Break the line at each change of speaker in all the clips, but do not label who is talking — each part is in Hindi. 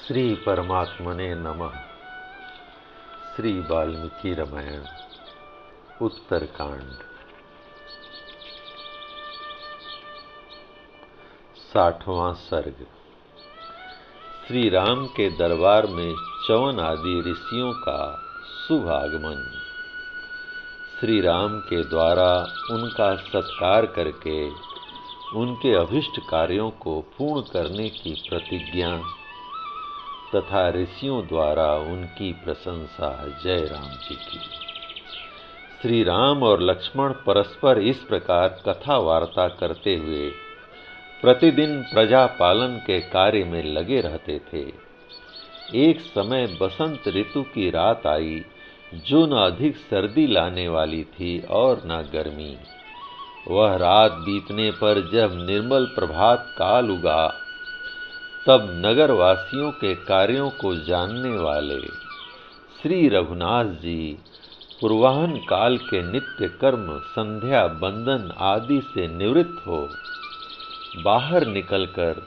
श्री परमात्मने नमः। श्री वाल्मीकि रामायण उत्तरकांड 60वां सर्ग। श्री राम के दरबार में च्यवन आदि ऋषियों का शुभ आगमन। श्री राम के द्वारा उनका सत्कार करके उनके अभिष्ट कार्यों को पूर्ण करने की प्रतिज्ञा तथा ऋषियों द्वारा उनकी प्रशंसा। जय राम जी की। श्री राम और लक्ष्मण परस्पर इस प्रकार कथा वार्ता करते हुए प्रतिदिन प्रजा पालन के कार्य में लगे रहते थे। एक समय बसंत ऋतु की रात आई, जो न अधिक सर्दी लाने वाली थी और न गर्मी। वह रात बीतने पर जब निर्मल प्रभात काल उगा, तब नगरवासियों के कार्यों को जानने वाले श्री रघुनाथ जी पूर्वाह्न काल के नित्य कर्म संध्या बंदन आदि से निवृत्त हो बाहर निकलकर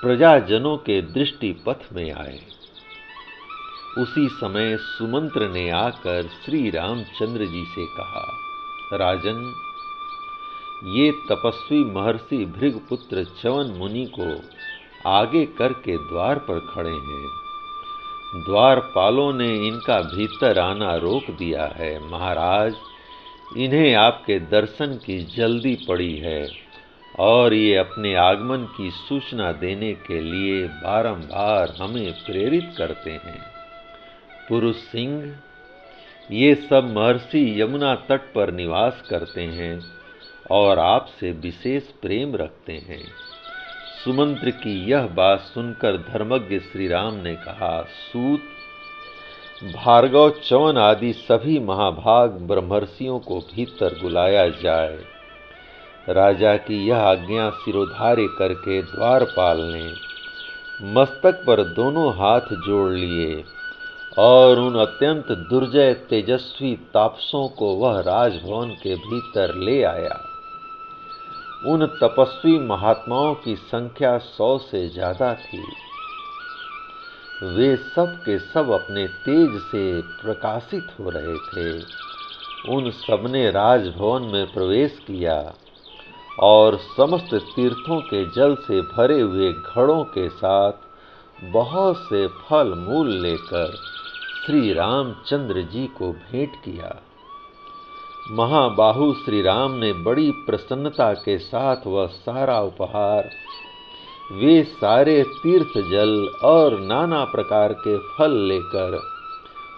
प्रजाजनों के दृष्टि पथ में आए। उसी समय सुमंत्र ने आकर श्री रामचंद्र जी से कहा, राजन, ये तपस्वी महर्षि भृगपुत्र च्यवन मुनि को आगे करके द्वार पर खड़े हैं। द्वारपालों ने इनका भीतर आना रोक दिया है। महाराज, इन्हें आपके दर्शन की जल्दी पड़ी है और ये अपने आगमन की सूचना देने के लिए बारंबार हमें प्रेरित करते हैं। पुरुष सिंह, ये सब महर्षि यमुना तट पर निवास करते हैं और आपसे विशेष प्रेम रखते हैं। सुमंत्र की यह बात सुनकर धर्मज्ञ श्री राम ने कहा, सूत, भार्गव, च्यवन आदि सभी महाभाग ब्रह्मर्षियों को भीतर बुलाया जाए। राजा की यह आज्ञा सिरोधार्य करके द्वारपाल ने मस्तक पर दोनों हाथ जोड़ लिए और उन अत्यंत दुर्जय तेजस्वी तापसों को वह राजभवन के भीतर ले आया। उन तपस्वी महात्माओं की संख्या 100 से ज्यादा थी। वे सब के सब अपने तेज से प्रकाशित हो रहे थे। उन सबने राजभवन में प्रवेश किया और समस्त तीर्थों के जल से भरे हुए घड़ों के साथ बहुत से फल मूल लेकर श्री रामचंद्र जी को भेंट किया। महाबाहु श्री राम ने बड़ी प्रसन्नता के साथ वह सारा उपहार, वे सारे तीर्थ जल और नाना प्रकार के फल लेकर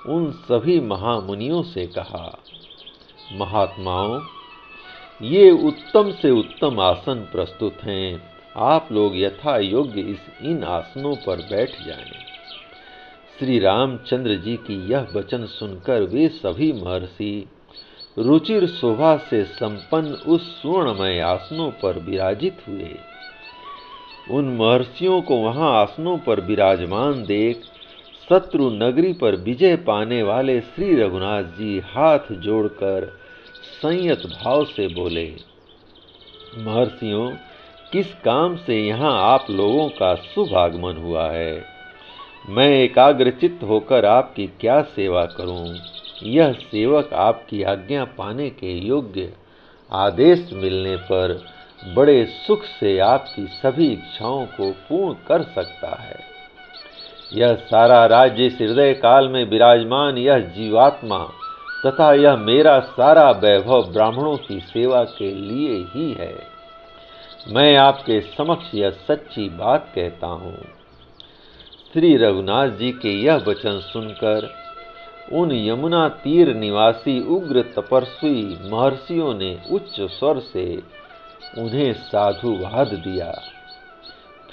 उन सभी महामुनियों से कहा, महात्माओं, ये उत्तम से उत्तम आसन प्रस्तुत हैं। आप लोग यथा योग्य इन आसनों पर बैठ जाएं। श्री रामचंद्र जी की यह वचन सुनकर वे सभी महर्षि रुचिर शोभा से संपन्न उस स्वर्णमय आसनों पर विराजित हुए। उन महर्षियों को वहां आसनों पर विराजमान देख शत्रु नगरी पर विजय पाने वाले श्री रघुनाथ जी हाथ जोड़कर संयत भाव से बोले, महर्षियों, किस काम से यहाँ आप लोगों का शुभ आगमन हुआ है? मैं एकाग्रचित्त होकर आपकी क्या सेवा करूं? यह सेवक आपकी आज्ञा पाने के योग्य आदेश मिलने पर बड़े सुख से आपकी सभी इच्छाओं को पूर्ण कर सकता है। यह सारा राज्य इस हृदय काल में विराजमान यह जीवात्मा तथा यह मेरा सारा वैभव ब्राह्मणों की सेवा के लिए ही है। मैं आपके समक्ष यह सच्ची बात कहता हूँ। श्री रघुनाथ जी के यह वचन सुनकर उन यमुना तीर निवासी उग्र तपस्वी महर्षियों ने उच्च स्वर से उन्हें साधुवाद दिया।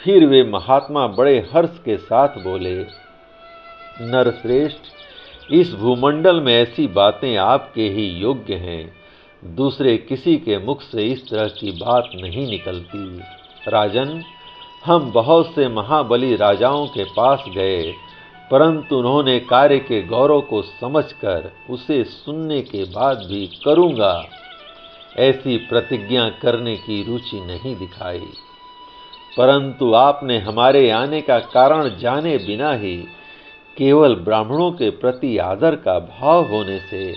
फिर वे महात्मा बड़े हर्ष के साथ बोले, नरश्रेष्ठ, इस भूमंडल में ऐसी बातें आपके ही योग्य हैं। दूसरे किसी के मुख से इस तरह की बात नहीं निकलती। राजन, हम बहुत से महाबली राजाओं के पास गए, परंतु उन्होंने कार्य के गौरव को समझकर उसे सुनने के बाद भी करूंगा ऐसी प्रतिज्ञा करने की रुचि नहीं दिखाई। परंतु आपने हमारे आने का कारण जाने बिना ही केवल ब्राह्मणों के प्रति आदर का भाव होने से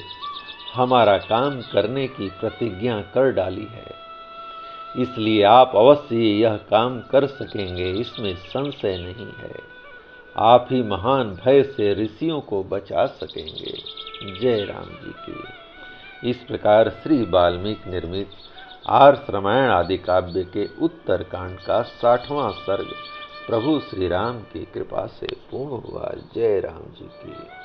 हमारा काम करने की प्रतिज्ञा कर डाली है। इसलिए आप अवश्य यह काम कर सकेंगे, इसमें संशय नहीं है। आप ही महान भय से ऋषियों को बचा सकेंगे। जय राम जी की। इस प्रकार श्री वाल्मीकि निर्मित आर्ष रामायण आदि काव्य के उत्तर कांड का 60वां सर्ग प्रभु श्री राम की कृपा से पूर्ण हुआ। जय राम जी की।